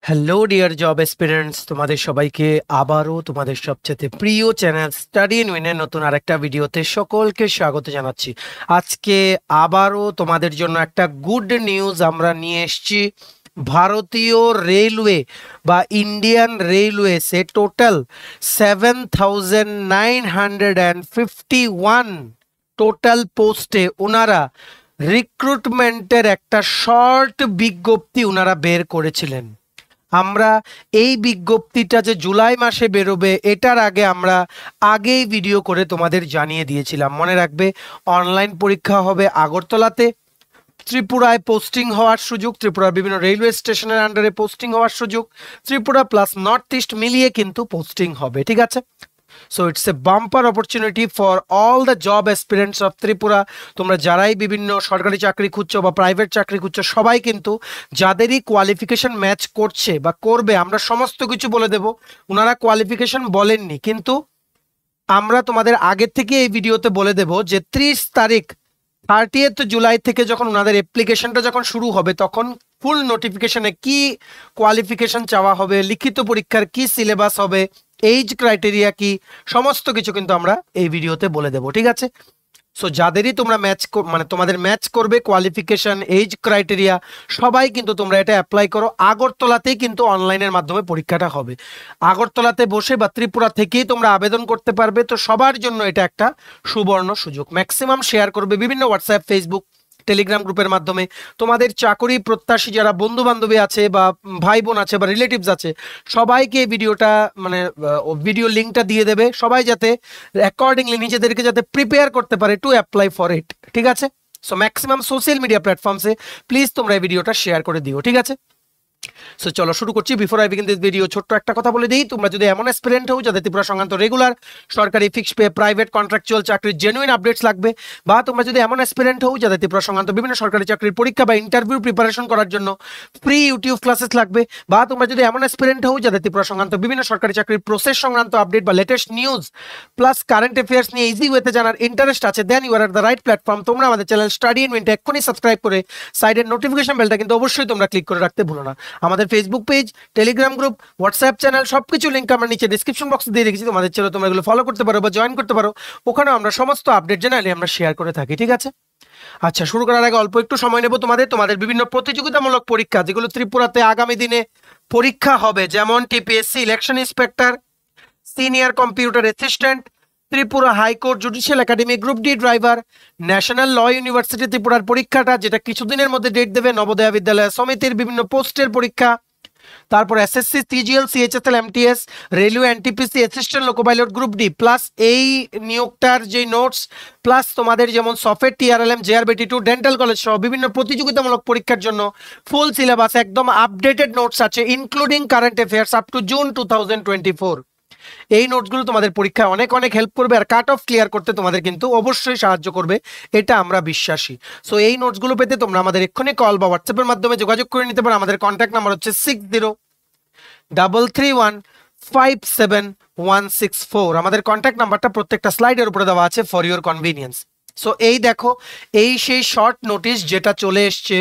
Hello dear job এসপিরেন্টস, তোমাদের সবাইকে আবারও তোমাদের সবচেয়ে প্রিয় চ্যানেল স্টাডি ইন উইনের নতুন আরেকটা ভিডিওতে সকলকে স্বাগত জানাচ্ছি। আজকে আবারও তোমাদের জন্য একটা গুড নিউজ আমরা নিয়ে এসেছি। ভারতীয় রেলওয়ে বা ইন্ডিয়ান রেলওয়েসে টোটাল 7,951 টোটাল পোস্টে ওনারা রিক্রুটমেন্টের একটা শর্ট বিজ্ঞপ্তি ওনারা বের করেছিলেন। আমরা এই বিজ্ঞপ্তিটা যে জুলাই মাসে বেরোবে এটার আগে আমরা আগেই ভিডিও করে তোমাদের জানিয়ে দিয়েছিলাম, মনে রাখবে। অনলাইন পরীক্ষা হবে আগরতলাতে, ত্রিপুরায় পোস্টিং হওয়ার সুযোগ, ত্রিপুরার বিভিন্ন রেলওয়ে স্টেশনের আন্ডারে পোস্টিং হওয়ার সুযোগ, ত্রিপুরা প্লাস নর্থ ইস্ট মিলিয়ে কিন্তু পোস্টিং হবে, ঠিক আছে। So it's a bumper opportunity for all the job aspirants of Tripura. তোমরা যারাই বিভিন্ন সরকারি চাকরি খুঁজছো বা প্রাইভেট চাকরি খুঁজছো, সবাই কিন্তু যাদেরই কোয়ালিফিকেশন ম্যাচ করছে বা করবে, আমরা সমস্ত কিছু বলে দেব। ওনারা কোয়ালিফিকেশন বলেননি, কিন্তু আমরা তোমাদের আগের থেকে এই ভিডিওতে বলে দেব যে 30 তারিখ 30th জুলাই থেকে যখন ওনাদের অ্যাপ্লিকেশনটা যখন শুরু হবে, তখন ফুল নোটিফিকেশনে কি কোয়ালিফিকেশন চাওয়া হবে, লিখিত পরীক্ষার কি সিলেবাস হবে, এইজ ক্রাইটেরিয়া কি, সমস্ত কিছু কিন্তু আমরা এই ভিডিওতে বলে দেব, ঠিক আছে। সো যাদেরই তোমরা তোমাদের ম্যাচ করবে কোয়ালিফিকেশন, এইজ ক্রাইটেরিয়া, সবাই কিন্তু তোমরা এটা অ্যাপ্লাই করো। আগরতলাতেই কিন্তু অনলাইনের মাধ্যমে পরীক্ষাটা হবে। আগরতলাতে বসে বা ত্রিপুরা থেকেই তোমরা আবেদন করতে পারবে। তো সবার জন্য এটা একটা সুবর্ণ সুযোগ। ম্যাক্সিমাম শেয়ার করবে বিভিন্ন হোয়াটসঅ্যাপ, ফেসবুক, টেলিগ্রাম গ্রুপের মাধ্যমে। তোমাদের চাকরি প্রত্যাশী যারা বন্ধু বান্ধবী আছে বা ভাই বোন আছে বা রিলেটিভস আছে, সবাইকে ভিডিওটা ভিডিও লিঙ্কটা দিয়ে দেবে, সবাই যাতে অ্যাকর্ডিংলি নিজেদেরকে যাতে প্রিপেয়ার করতে পারে টু অ্যাপ্লাই ফর ইট, ঠিক আছে। সো ম্যাক্সিমাম সোশ্যাল মিডিয়া প্ল্যাটফর্মসে প্লিজ তোমরা এই ভিডিওটা শেয়ার করে দিও, ঠিক আছে। সো চলো শুরু করছি। Before I begin this video, ছোট্ট একটা কথা বলে দিই। তোমরা যদি এমন অ্যাসপিরেন্ট হও যাদের ত্রিপুরা সংক্রান্ত রেগুলার সরকারি ফিক্সড পে, প্রাইভেট কন্ট্রাকচুয়াল চাকরির জেনুইন আপডেটস লাগবে, বা তোমরা যদি এমন অ্যাসপিরেন্ট হও যাদের ত্রিপুরা সংক্রান্ত বিভিন্ন সরকারি চাকরির পরীক্ষা বা ইন্টারভিউ প্রিপারেশন করার জন্য ফ্রি ইউটিউব ক্লাসেস লাগবে, বা তোমরা যদি এমন অ্যাসপিরেন্ট হও যাদের ত্রিপুরা সংক্রান্ত বিভিন্ন সরকারি চাকরির প্রসেস সংক্রান্ত আপডেট বা latest news plus current affairs নিয়ে ইজি ওয়েতে জানার ইন্টারেস্ট আছে, then you are at the right platform. তোমরা আমাদের চ্যানেল স্টাডি ইন উইনটা এক্ষুনি সাবস্ক্রাইব করে সাইডের নোটিফিকেশন বেলটা কিন্তু অবশ্যই তোমরা ক্লিক করে রাখতে ভুলো না। আমাদের Facebook page, Telegram group, WhatsApp channel, সবকিছু লিঙ্ক আমরা নিচে ডিসক্রিপশন বক্সে দিয়ে রেখেছি। তোমাদের চ্যানেল তোমরা এগুলো ফলো করতে পারো বা জয়েন করতে পারো। ওখানেও আমরা সমস্ত আপডেট জেনারেলি আমরা শেয়ার করে থাকি, ঠিক আছে। আচ্ছা, শুরু করার আগে অল্প একটু সময় নেব তোমাদের বিভিন্ন প্রতিযোগিতামূলক পরীক্ষা যেগুলো ত্রিপুরাতে আগামী দিনে পরীক্ষা হবে, যেমন TPSC election inspector, senior computer assistant, Tripura high court judicial academy group D driver, national law university ত্রিপুরার পরীক্ষাটা যেটা কিছুদিনের মধ্যে ডেট দেবে, নবোদয় বিদ্যালয় সমিতির বিভিন্ন পোস্টের পরীক্ষা, তারপর SSC, CGL, CHSL, MTS, railway, NTPC, assistant loco pilot group D, plus এই নিয়োগটার যে নোটস, প্লাস তোমাদের যেমন সফটওয়্যার, টিআরএলএম, জেআরবিটি2, ডেন্টাল কলেজ সহ বিভিন্ন প্রতিযোগিতামূলক পরীক্ষার জন্য ফুল সিলেবাস, একদম আপডেটেড নোটস আছে, including current affairs up to June 2024। এই নোটসগুলো তোমাদের পরীক্ষায় অনেক অনেক হেল্প করবে, আর কাট অফ ক্লিয়ার করতে তোমাদের কিন্তু অবশ্যই সাহায্য করবে, এটা আমরা বিশ্বাসী। সো এই নোটসগুলো পেতে তোমরা আমাদের এক্ষুনি কল বা হোয়াটসঅ্যাপের মাধ্যমে যোগাযোগ করে নিতে পারো। আমাদের কন্ট্যাক্ট নাম্বার হচ্ছে 6033157164। আমাদের কন্ট্যাক্ট নাম্বারটা প্রত্যেকটা স্লাইডের উপরে দেওয়া আছে ফর ইউর কনভিনিয়েন্স। সো এই দেখো, এই সেই শর্ট নোটিশ যেটা চলে এসছে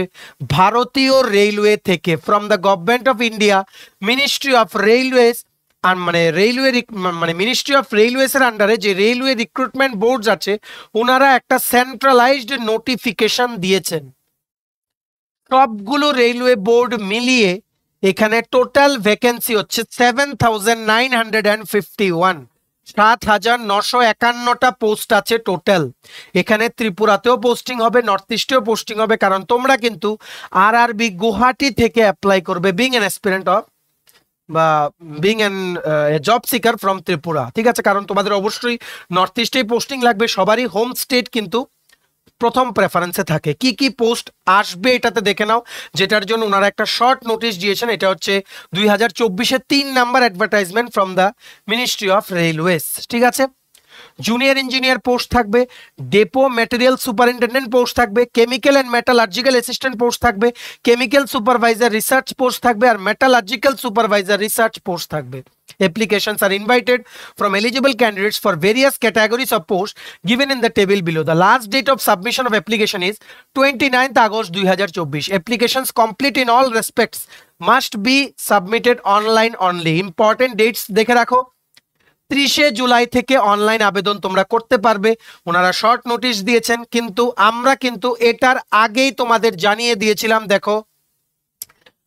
ভারতীয় রেলওয়ে থেকে, from the government of India, ministry of railways, আর মিনিস্ট্রি অফ রেলওয়েজ এর আন্ডারে যে রেলওয়ে রিক্রুটমেন্ট বোর্ডস আছে, ওনারা একটা সেন্ট্রালাইজড নোটিফিকেশন দিয়েছেন। সবগুলো রেলওয়ে বোর্ড মিলিয়ে এখানে টোটাল ভ্যাকেন্সি হচ্ছে 7,951, 7,951টা পোস্ট আছে টোটাল। এখানে ত্রিপুরাতেও পোস্টিং হবে, নর্থ ইস্টেও পোস্টিং হবে, কারণ তোমরা কিন্তু আরআরবি গুয়াহাটি থেকে অ্যাপ্লাই করবে বিং অ্যান অ্যাসপিরেন্ট অফ বা being an job seeker from Tripura, ঠিক আছে। কারণ তোমাদের অবশ্যই নর্থ ইস্টেই পোস্টিং লাগবে, সবারই হোম স্টেট কিন্তু প্রথম প্রেফারেন্সে থাকে। কি কি পোস্ট আসবে এটাতে দেখে নাও, যেটার জন্য ওনারা একটা শর্ট নোটিশ দিয়েছেন। এটা হচ্ছে 2024-এর 3 number advertisement from the ministry of railways, ঠিক আছে। জুনিয়র ইঞ্জিনিয়ার পোস্ট থাকবে, ডেপো ম্যাটেরিয়াল সুপারিনটেন্ডেন্ট পোস্ট থাকবে, chemical and metallurgical assistant post থাকবে, কেমিক্যাল সুপারভাইজার রিসার্চ পোস্ট থাকবে, আর মেটালার্জিক্যাল সুপারভাইজার রিসার্চ পোস্ট থাকবে। Applications are invited from eligible candidates for various categories of posts given in the table below. The last date of submission of application is 29th August 2024. Applications complete in all respects must be submitted online only. Important dates দেখে রাখো, 30 জুলাই থেকে online আবেদন তোমরা করতে পারবে। ওনারা short notice দিয়েছেন, কিন্তু আমরা কিন্তু এটার আগেই তোমাদের জানিয়ে দিয়েছিলাম। দেখো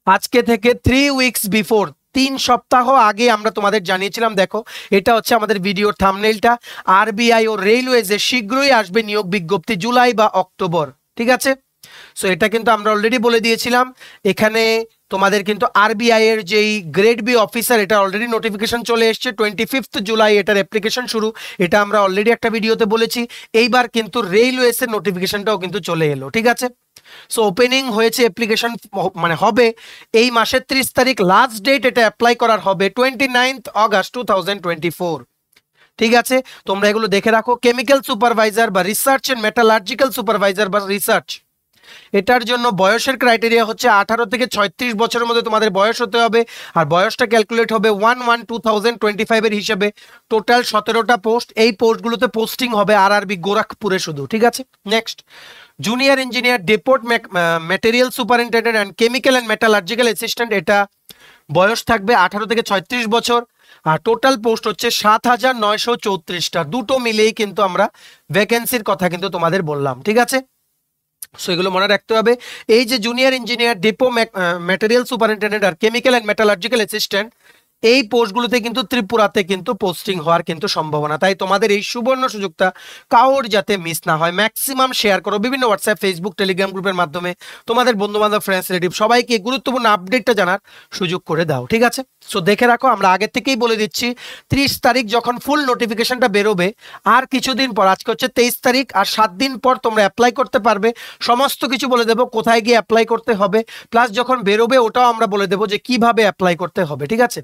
আজকে থেকে 3 উইকস বিফোর, 3 সপ্তাহ আগে আমরা তোমাদের জানিয়েছিলাম। দেখো এটা হচ্ছে আমাদের ভিডিওর থাম্বনেইলটা। আরবিআই ও রেলওয়েজে শীঘ্রই আসবে নিয়োগ বিজ্ঞপ্তি, জুলাই বা অক্টোবর, ঠিক আছে। সো এটা কিন্তু আমরা অলরেডি বলে দিয়েছিলাম। এখানে তোমাদের কিন্তু আরবিআই এর যেই গ্রেড বি অফিসার, এটা অলরেডি নোটিফিকেশন চলে এসছে। 25 জুলাই এটার অ্যাপ্লিকেশন শুরু, এটা আমরা অলরেডি একটা ভিডিওতে বলেছি। এইবার কিন্তু রেলওয়েজ এর নোটিফিকেশনটাও কিন্তু চলে এলো, ঠিক আছে। সো ওপেনিং হয়েছে, অ্যাপ্লিকেশন মানে হবে এই মাসের 30 তারিখ, লাস্ট ডেট এটা অ্যাপ্লাই করার হবে 29 অগস্ট 2024, ঠিক আছে। তোমরা এগুলো দেখে রাখো। কেমিক্যাল সুপারভাইজার বা রিসার্চ এন্ড মেটালার্জিক্যাল সুপারভাইজার বা রিসার্চ, এটার জন্য বয়সের ক্রাইটেরিয়া হচ্ছে 18 থেকে 36 বছরের মধ্যে তোমাদের বয়স হতে হবে। আর বয়সটা ক্যালকুলেট হবে 1/1/2025 এর হিসেবে। টোটাল 17টা পোস্ট, এই পোস্টগুলোতে পোস্টিং হবে আরআরবি গোরখপুরে শুধু, ঠিক আছে। Next, junior engineer depot material superintendent and chemical and metallurgical assistant, এটা বয়স থাকবে 18 থেকে 36 বছর। আর টোটাল পোস্ট হচ্ছে 7934টা। দুটো মিলেই কিন্তু আমরা ভ্যাকেন্সির কথা কিন্তু তোমাদের বললাম, ঠিক আছে। সো এগুলো মনে রাখতে হবে। এই যে junior engineer, depot material superintendent আর কেমিক্যাল অ্যান্ড মেটালার্জিক্যাল অ্যাসিস্ট্যান্ট, এই পোস্টগুলোতে কিন্তু ত্রিপুরাতে কিন্তু পোস্টিং হওয়ার কিন্তু সম্ভাবনা। তাই তোমাদের এই সুবর্ণ সুযোগটা কাউর যাতে মিস না হয়, ম্যাক্সিমাম শেয়ার করো বিভিন্ন হোয়াটসঅ্যাপ, ফেসবুক, টেলিগ্রাম গ্রুপের মাধ্যমে। তোমাদের বন্ধু বান্ধব, ফ্রেন্ডস, রিলেটিভ সবাইকে গুরুত্বপূর্ণ আপডেটটা জানার সুযোগ করে দাও, ঠিক আছে। সো দেখে রাখো, আমরা আগে থেকেই বলে দিচ্ছি 30 তারিখ যখন ফুল নোটিফিকেশনটা বেরোবে, আর কিছুদিন পর, আজকে হচ্ছে 23 তারিখ, আর 7 দিন পর তোমরা অ্যাপ্লাই করতে পারবে। সমস্ত কিছু বলে দেবো, কোথায় গিয়ে অ্যাপ্লাই করতে হবে, প্লাস যখন বেরোবে ওটাও আমরা বলে দেবো যে কিভাবে অ্যাপ্লাই করতে হবে, ঠিক আছে।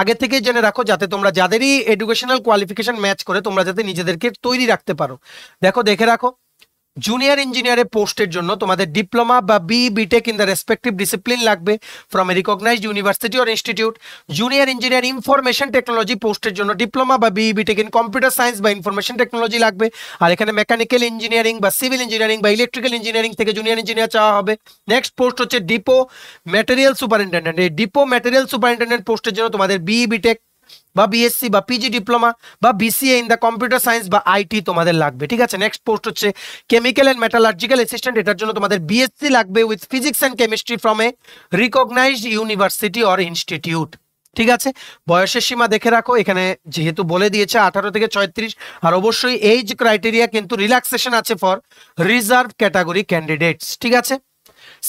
আগে থেকে জেনে রাখো, যাতে তোমরা যাদেরই এডুকেশনাল কোয়ালিফিকেশন ম্যাচ করে তোমরা যাতে নিজেদেরকে তৈরি রাখতে পারো। দেখো দেখে রাখো, জুনিয়র ইঞ্জিনিয়ারের পোস্টের জন্য তোমাদের ডিপ্লোমা বা BTech in the respective discipline লাগবে from a recognised university or institute. Junior engineer information technology পোস্টের জন্য ডিপ্লোমা বা বিটেক ইন কম্পিউটার সায়েন্স বা ইনফরমেশন টেকনোলজি লাগবে। আর এখানে মেকানিক্যাল ইঞ্জিনিয়ারিং বা সিভিল ইঞ্জিনিয়ারিং বা ইলেকট্রিক্যাল ইঞ্জিনিয়ারিং থেকে জুনিয়র ইঞ্জিনিয়ার চাওয়া হবে। নেক্সট পোস্ট হচ্ছে ডিপো ম্যাটেরিয়াল সুপারিনটেন্ডেন্ট। এই ডিপো ম্যাটেরিয়াল সুপারিনটেন্ডেন্ট পোস্টের জন্য তোমাদের বিটেক বা বিএসসি বা পিজি ডিপ্লোমা বা BCA in the computer science বা আইটি তোমাদের লাগবে, ঠিক আছে। নেক্সট পোস্ট হচ্ছে কেমিক্যাল অ্যান্ড মেটালার্জিক্যাল অ্যাসিস্ট্যান্ট, এটার জন্য তোমাদের বিএসসি লাগবে with physics and chemistry from a recognised university or institute, ঠিক আছে। বয়সের সীমা দেখে রাখো, এখানে যেহেতু বলে দিয়েছে 18 থেকে 36, আর অবশ্যই এইজ ক্রাইটেরিয়া কিন্তু রিল্যাক্সেশন আছে ফর রিজার্ভ ক্যাটাগরি ক্যান্ডিডেটস, ঠিক আছে।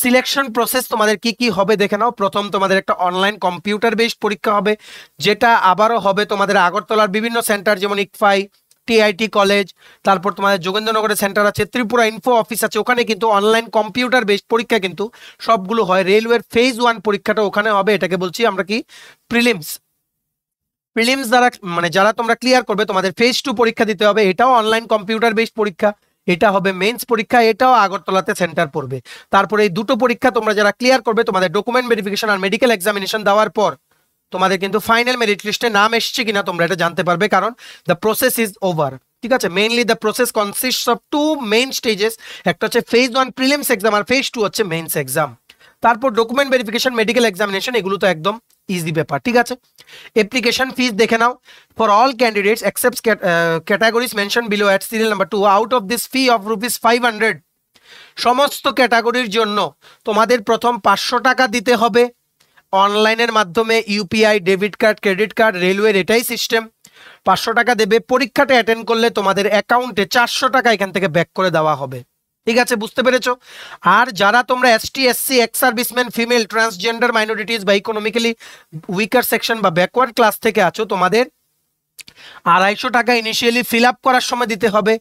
সিলেকশন প্রসেস তোমাদের কি কি হবে দেখে নাও। প্রথম তোমাদের একটা অনলাইন কম্পিউটার বেসড পরীক্ষা হবে, যেটা আবারও হবে তোমাদের আগরতলার বিভিন্ন সেন্টার, যেমন ইকফাই, টিআইটি কলেজ, তারপর তোমাদের যোগেন্দ্রনগরের সেন্টার আছে, ত্রিপুরা ইনফো অফিস আছে, ওখানে কিন্তু অনলাইন কম্পিউটার বেসড পরীক্ষা কিন্তু সবগুলো হয়। রেলওয়ের ফেজ 1 পরীক্ষাটা ওখানে হবে, এটাকে বলছি আমরা কি প্রিলিমস। প্রিলিমস দ্বারা মানে যারা তোমরা ক্লিয়ার করবে, তোমাদের ফেজ 2 পরীক্ষা দিতে হবে, এটাও অনলাইন কম্পিউটার বেসড পরীক্ষা। এটা হবে মেন্স পরীক্ষা, এটাও আগরতলাতে সেন্টার পড়বে। তারপরে এই দুটো পরীক্ষা তোমরা যারা ক্লিয়ার করবে, তোমাদের ডকুমেন্ট ভেরিফিকেশন আর মেডিকেল এক্সামিনেশন দেওয়ার পর তোমাদের কিন্তু ফাইনাল মেরিট লিস্টে নাম এসছে কিনা তোমরা এটা জানতে পারবে, কারণ দ্য প্রসেস ইজ ওভার, ঠিক আছে। Mainly the process consists of 2 main stages, একটা হচ্ছে ফেজ 1 প্রিলিমস এক্সাম আর ফেজ 2 হচ্ছে মেইনস এক্সাম। তারপর ডকুমেন্ট ভেরিফিকেশন, মেডিকেল এক্সামিনেশন, এগুলো তো একদম ইজি ব্যাপার, ঠিক আছে। অ্যাপ্লিকেশন ফিস দেখে নাও। For all candidates except categories mention below at serial number 2, out of this fee of ₹500, সমস্ত ক্যাটাগরির জন্য তোমাদের প্রথম 500 টাকা দিতে হবে অনলাইনের মাধ্যমে, UPI, debit card, credit card, রেলওয়ের এটাই সিস্টেম। 500 টাকা দেবে। পরীক্ষাটা অ্যাটেন্ড করলে তোমাদের অ্যাকাউন্টে 400 টাকা এখান থেকে ব্যাক করে দেওয়া হবে, ঠিক আছে, বুঝতে পেরেছো। আর যারা তোমরা ST, SC, ex serviceman, female, transgender minorities বা ইকোনমিক্যালি উইকার সেকশন বা ব্যাকওয়ার্ড ক্লাস থেকে আছো, তোমাদের 250 টাকা ইনিশিয়ালি ফিল আপ করার সময় দিতে হবে।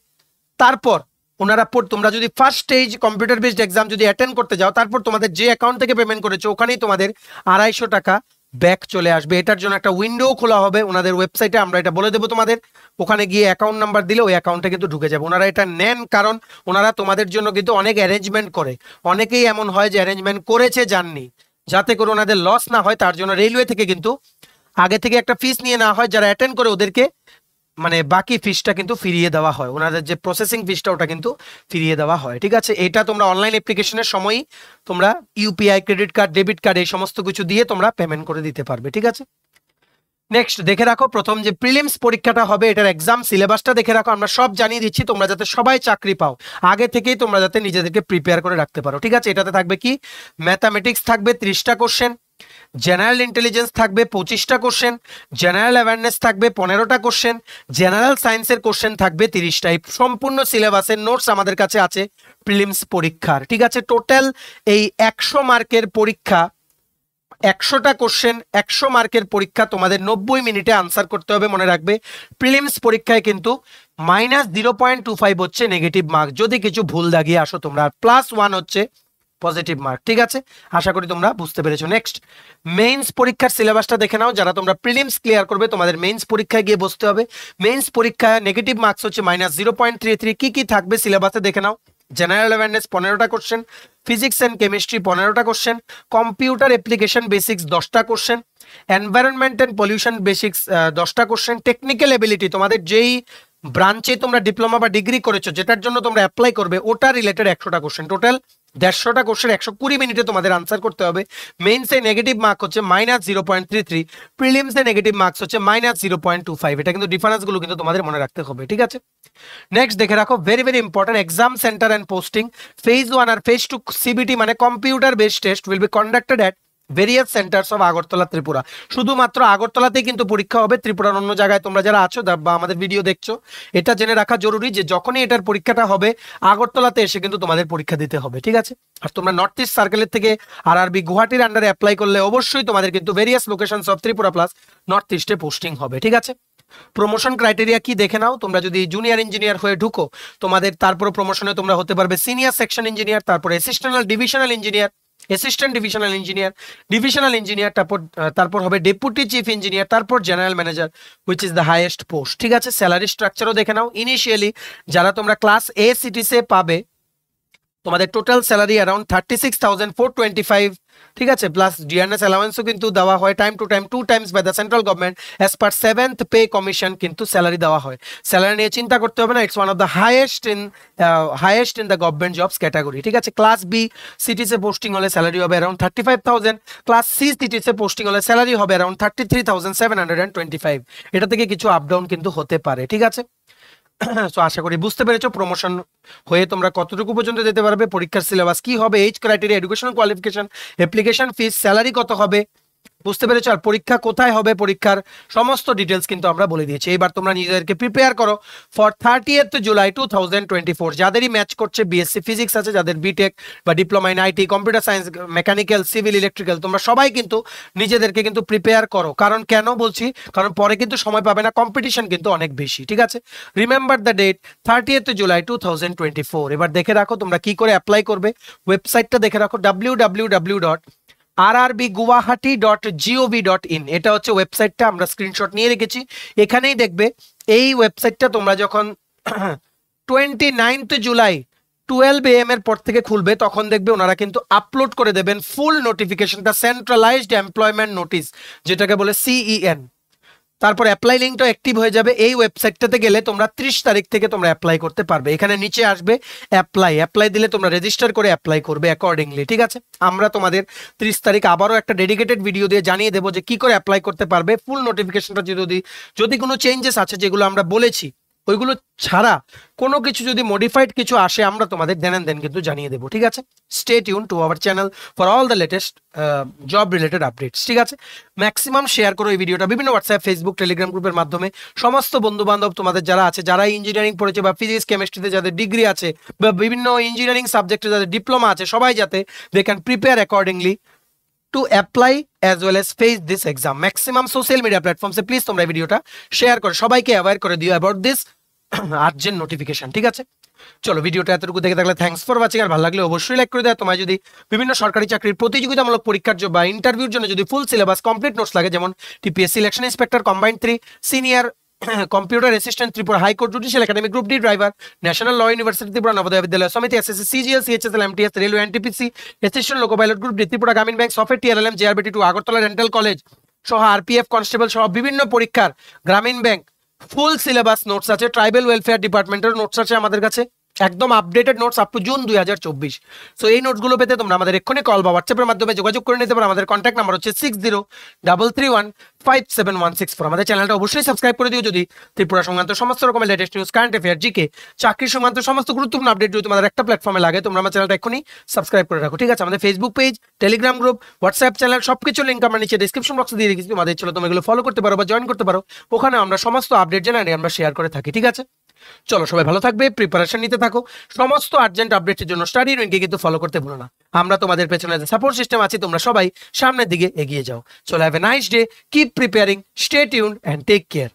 তারপর ওনারা তোমরা যদি first stage computer based exam যদি অ্যাটেন্ড করতে যাও, তারপর তোমাদের যে অ্যাকাউন্ট থেকে পেমেন্ট করেছো ওখানেই তোমাদের 250 টাকা ব্যাক চলে আসবে। এটার জন্য একটা উইন্ডো খোলা হবে ওনাদের ওয়েবসাইটে, আমরা এটা বলে দেবো তোমাদের। ওখানে গিয়ে অ্যাকাউন্ট নাম্বার দিলে ওই অ্যাকাউন্টে কিন্তু ঢুকে যাবে। ওনারা এটা নেন কারণ ওনারা তোমাদের জন্য কিন্তু অনেক অ্যারেঞ্জমেন্ট করে। অনেকেই এমন হয় যে অ্যারেঞ্জমেন্ট করেছে জাননি, যাতে করে ওনাদের লস না হয় তার জন্য রেলওয়ে থেকে কিন্তু আগে থেকে একটা ফিস নিয়ে নেওয়া হয়, যারা অ্যাটেন্ড করে ওদেরকে মানে বাকি ফিসটা কিন্তু ফিরিয়ে দেওয়া হয়, ওনাদের যে প্রসেসিং ফিসটা ওটা কিন্তু ফিরিয়ে দেওয়া হয়। ঠিক আছে, এটা তোমরা অনলাইন অ্যাপ্লিকেশনের সময়ই তোমরা UPI, credit card, debit card এই সমস্ত কিছু দিয়ে তোমরা পেমেন্ট করে দিতে পারবে। ঠিক আছে, নেক্সট দেখে রাখো, প্রথম যে প্রিলিমস পরীক্ষাটা হবে এটার এক্সাম সিলেবাসটা দেখে রাখো। আমরা সব জানিয়ে দিচ্ছি, তোমরা যাতে সবাই চাকরি পাও আগে থেকেই তোমরা যাতে নিজেদেরকে প্রিপেয়ার করে রাখতে পারো। ঠিক আছে, এটাতে থাকবে কি, ম্যাথামেটিক্স থাকবে 30টা কোশ্চেন, জেনারেল ইন্টেলিজেন্স থাকবে 25টা কোশ্চেন, জেনারেল অ্যাওয়ারনেস থাকবে 15টা কোশ্চেন, জেনারেল সায়েন্সের কোশ্চেন থাকবে 30টা। এই সম্পূর্ণ সিলেবাসের নোটস আমাদের কাছে আছে প্রিলিমস পরীক্ষার। ঠিক আছে, টোটাল এই 100 মার্কের পরীক্ষা, 100টা কোশ্চেন, 100 মার্কের পরীক্ষা, তোমাদের 90 মিনিটে আনসার করতে হবে। মনে রাখবে প্রিলিমস পরীক্ষায় কিন্তু -0.25 হচ্ছে নেগেটিভ মার্ক যদি কিছু ভুল দাগিয়ে আসো তোমরা, আর +1 হচ্ছে পজিটিভ মার্ক। ঠিক আছে, আশা করি তোমরা বুঝতে পেরেছো। নেক্সট মেইনস পরীক্ষার সিলেবাসটা দেখে নাও। যারা তোমরা প্রিলিমস ক্লিয়ার করবে তোমাদের মেইনস পরীক্ষায় গিয়ে বসতে হবে। মেইনস পরীক্ষায় নেগেটিভ মার্কস হচ্ছে -0.33। কি কি থাকবে সিলেবাসে দেখে নাও। জেনারেল অ্যাওয়ারনেস 15টা কোশ্চেন, ফিজিক্স অ্যান্ড কেমিস্ট্রি 15টা কোশ্চেন, কম্পিউটার অ্যাপ্লিকেশন বেসিক্স 10টা question, environment and pollution basics 10টা কোশ্চেন, টেকনিক্যাল এবিলিটি তোমাদের যেই ব্রাঞ্চে তোমরা ডিপ্লোমা বা ডিগ্রি করেছো যেটার জন্য তোমরা অ্যাপ্লাই করবে ওটা রিলেটেড 100টা কোশ্চেন, টোটাল 150টা কোশ্চেন 120 মিনিটে তোমাদের আনসার করতে হবে। মেইনসে নেগেটিভ মার্ক হচ্ছে -0.33, প্রিলিমসে নেগেটিভ মার্কস হচ্ছে -0.25। এটা কিন্তু ডিফারেন্সগুলো কিন্তু তোমাদের মনে রাখতে হবে। ঠিক আছে, নেক্সট দেখে রাখো, very very important, exam centre and posting phase 1 আর ফেজ 2 সিবিটি মানে computer based test will be conducted at various centres of Agartala, Tripura. শুধুমাত্র আগরতলাতেই কিন্তু পরীক্ষা হবে, ত্রিপুরার অন্য জায়গায় তোমরা যারা আছো বা আমাদের ভিডিও দেখছো এটা জেনে রাখা জরুরি যে যখনই এটার পরীক্ষাটা হবে আগরতলাতে এসে কিন্তু তোমাদের পরীক্ষা দিতে হবে। ঠিক আছে, আর তোমরা নর্থ ইস্ট সার্কেলের থেকে আরআরবি গুয়াহাটির আন্ডারে অ্যাপ্লাই করলে অবশ্যই তোমাদের কিন্তু various locations of Tripura plus north ইস্টে পোস্টিং হবে। ঠিক আছে, প্রমোশন ক্রাইটেরিয়া কি দেখে নাও। তোমরা যদি জুনিয়র ইঞ্জিনিয়ার হয়ে ঢুকো তোমাদের তারপর প্রমোশনে তোমরা হতে পারবে সিনিয়র সেকশন ইঞ্জিনিয়ার, তারপর assistant divisional engineer, assistant divisional engineer, divisional engineer, তারপর হবে ডেপুটি চিফ ইঞ্জিনিয়ার, তারপর general manager which is the highest post. ঠিক আছে, স্যালারি স্ট্রাকচারও দেখে নাও। ইনিশিয়ালি যারা তোমরা ক্লাস এ সিটিসে পাবে তোমাদের টোটাল স্যালারি অ্যারাউন্ড 36,425। ঠিক আছে, প্লাস ডিআরএস অ্যালাওয়েন্সও কিন্তু দেওয়া হয় time to time 2 times by the central government as per 7th pay commission কিন্তু স্যালারি দেওয়া হয়। স্যালারি নিয়ে চিন্তা করতে হবে না, it's one of the highest in the government jobs category. ঠিক আছে, ক্লাস বি সিটিসে পোস্টিং হলে স্যালারি হবে অ্যারাউন্ড 35,000, ক্লাস সি সিটিসে পোস্টিং হলে স্যালারি হবে অ্যারাউন্ড 33,725। এটা থেকে কিছু আপ ডাউন কিন্তু হতে পারে। ঠিক আছে, সো আশা করি বুঝতে পেরেছো প্রমোশন হয়ে তোমরা কতটুকু পর্যন্ত যেতে পারবে, পরীক্ষার সিলেবাস কি হবে, age criteria, educational qualification, application fees, salary কত হবে, বুঝতে পেরেছো, আর পরীক্ষা কোথায় হবে, পরীক্ষার সমস্ত ডিটেলস কিন্তু আমরা বলে দিয়েছি। এবার তোমরা নিজেদেরকে প্রিপেয়ার করো ফর 30th জুলাই 2024। যাদেরই ম্যাচ করছে বিএসসি ফিজিক্স আছে, যাদের বিটেক বা diploma in IT, computer science, mechanical, civil, electrical, তোমরা সবাই কিন্তু নিজেদেরকে কিন্তু প্রিপেয়ার করো। কারণ কেন বলছি, কারণ পরে কিন্তু সময় পাবে না, কম্পিটিশন কিন্তু অনেক বেশি। ঠিক আছে, remember the date 30th July 2024। এবার দেখে রাখো তোমরা কি করে অ্যাপ্লাই করবে, ওয়েবসাইটটা দেখে রাখো www.rrbguwahati.gov.in। এটা হচ্ছে ওয়েবসাইটটা, আমরা স্ক্রিনশট নিয়ে রেখেছি। এখানেই দেখবে এই ওয়েবসাইটটা তোমরা যখন 29th জুলাই 12 AM এর পর থেকে খুলবে তখন দেখবে ওনারা কিন্তু আপলোড করে দেবেন ফুল নোটিফিকেশনটা, সেন্ট্রালাইজড এমপ্লয়মেন্ট নোটিশ যেটাকে বলে CEN। তারপর অ্যাপ্লাই লিঙ্কটা অ্যাক্টিভ হয়ে যাবে। এই ওয়েবসাইটটাতে গেলে তোমরা 30 তারিখ থেকে তোমরা অ্যাপ্লাই করতে পারবে। এখানে নিচে আসবে অ্যাপ্লাই দিলে তোমরা রেজিস্টার করে অ্যাপ্লাই করবে অ্যাকর্ডিংলি। ঠিক আছে, আমরা তোমাদের 30 তারিখ আবারও একটা ডেডিকেটেড ভিডিও দিয়ে জানিয়ে দেবো যে কি করে অ্যাপ্লাই করতে পারবে। ফুল নোটিফিকেশনটা যদি কোনো চেঞ্জেস আছে যেগুলো আমরা বলেছি ওইগুলো ছাড়া কোনো কিছু যদি মডিফাইড কিছু আসে আমরা তোমাদের দেন কিন্তু জানিয়ে দেবো। ঠিক আছে, stay tune to our channel for all the latest job related updates. ঠিক আছে, ম্যাক্সিমাম শেয়ার করো এই ভিডিওটা বিভিন্ন হোয়াটসঅ্যাপ, ফেসবুক, টেলিগ্রাম গ্রুপের মাধ্যমে। সমস্ত বন্ধু বান্ধব তোমাদের যারা আছে, যারা ইঞ্জিনিয়ারিং পড়েছে বা ফিজিক্স কেমিস্ট্রিতে যাদের ডিগ্রি আছে বা বিভিন্ন ইঞ্জিনিয়ারিং সাবজেক্টে যাদের ডিপ্লোমা আছে, সবাই যাতে they can prepare accordingly to apply as well as face this exam. Maximum social media platforms please তোমরা এই ভিডিওটা শেয়ার করে সবাইকে অ্যাওয়্যার করে দিও অ্যাবাউট দিস আর্জেন্ট নোটিফিকেশন। ঠিক আছে, চলো ভিডিওটা এতটুকু দেখে থাকলে থ্যাঙ্কস ফর ওয়াচিং। আর ভালো লাগলে অবশ্যই লাইক করে দেয়। তোমার যদি বিভিন্ন সরকারি চাকরির প্রতিযোগিতামূলক পরীক্ষার বা ইন্টারভিউর জন্য যদি ফুল সিলেবাস কমপ্লিট নোটস লাগে, যেমন TPS selection inspector combined 3, senior computer assistant Tripura high court judicial academy group D driver, national law university Tripura Navodaya Vidyalaya Samiti, SSC, CGL, CHSL, MTS, railway, NTPC, assistant loco pilot group D Tripura Gramin bank, software TRLM, JRBT 2, Agartala dental college, সহ RPF constable সহ বিভিন্ন পরীক্ষার Gramin bank full syllabus notes আছে, tribal welfare ডিপার্টমেন্টের notes আছে আমাদের কাছে, একদম updated notes up to June 2024। So এই নোটসগুলো পেতে তোমরা আমাদের এক্ষুনি কল বা হোয়াটসঅ্যাপের মাধ্যমে যোগাযোগ করে নিতে পারো। আমাদের কন্ট্যাক্ট নাম্বার হচ্ছে 6033157164। আমাদের চ্যানেলটা অবশ্যই সাবস্ক্রাইব করে দিও যদি ত্রিপুরা সংক্রান্ত সমস্ত রকমের latest news, current affair, GK, চাকরি সংক্রান্ত সমস্ত গুরুত্বপূর্ণ আপডেট যদি তোমাদের একটা প্ল্যাটফর্মে লাগে, তোমরা আমার চ্যানেলটা এক্ষুনি সাবস্ক্রাইব করে রাখো, ঠিক আছে? আমাদের Facebook page, Telegram group, WhatsApp channel সবকিছু লিঙ্ক আমরা নিচে ডিসক্রিপশন বক্সে দিয়ে রেখেছি, তোমাদের চলো তোমরা এগুলো ফলো করতে পারো বা জয়েন করতে পারো। ওখানে আমরা সমস্ত আপডেট জেনারেলি আমরা শেয়ার করে থাকি, ঠিক আছে? চলো সবাই ভালো থাকবে, প্রিপারেশন নিতে থাকো, সমস্ত আর্জেন্ট আপডেটের জন্য স্টাডি রুইনকে কিন্তু ফলো করতে ভুলো না। আমরা তোমাদের পেছনে যে সাপোর্ট সিস্টেম আছি, তোমরা সবাই সামনের দিকে এগিয়ে যাও। চলো have a nice day, keep preparing, stay tuned and take care.